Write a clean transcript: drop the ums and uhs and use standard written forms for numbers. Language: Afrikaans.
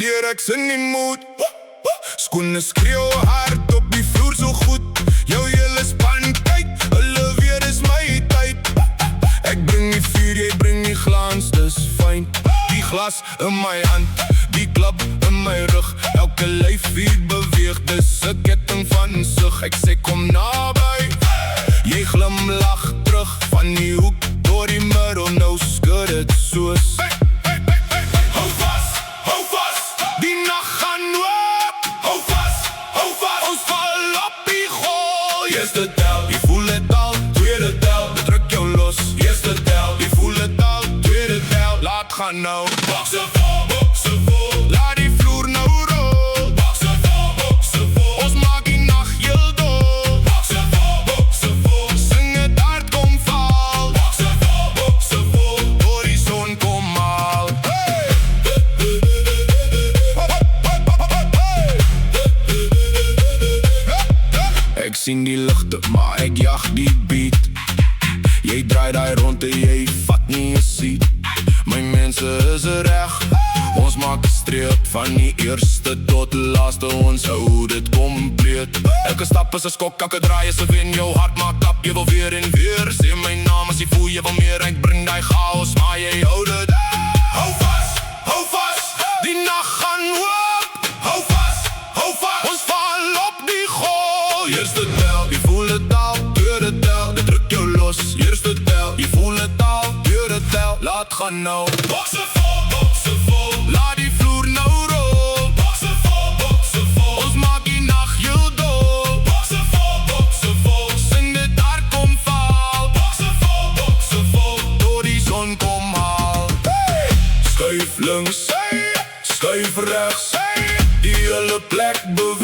deur, ek's in die mood. Skoene skreeuw hard op die vloer so goed. Jou hele span kyk, hulle weet dis my tyd. Ek bring die vuur, jy bring die glans, dis fyn. Die glas in my hand, die klap in my rug. Elke lyfie beweeg, dis 'n ketting van sug. Ek sê kom naby, jy glimlag terug. Van die hoek door die middel, nou skud het soos hou vas, die nacht gaan oop. Hou vas, ons val op die goal. Eerste tel, jy voel het al. Tweede tel, druk jou los. Eerste tel, jy voel het al. Tweede tel, laat gaan nou. Bokse vol, laat die vloer nou rol. Bokse vol, ons maak die nacht heel dol. Bokse vol, sing het hard kom val. Bokse vol, door die zon kom al. Ek sien die lichte, maar ek jag die beat. Jy draai die rond en jy vat nie een seat. My mense is reg, ons maak 'n streep. Van die eerste tot die laaste, ons hou dit compleet. Elke stap is 'n skok, elke draai is 'n wen. Jou hart maak kap, jy wil weer en weer. Sê my naam as jy voel jy wil meer. Ek bring die chaos, maar jy hou dit. Hou vas, die nacht gaan oop. Hou vas, ons val op die goal. Eerste tel, jy voel het al. Tweede tel, dit druk jou los. Eerste tel, jy voel het al. Tweede tel, laat gaan nou. Bokse vol, laat die vloer nou rol. Bokse vol, ons maak die nacht heel dol. Bokse vol, sing dit daar kom val. Bokse vol, door die zon kom haal. Skuif links, skuif rechts, die hele plek beweeg.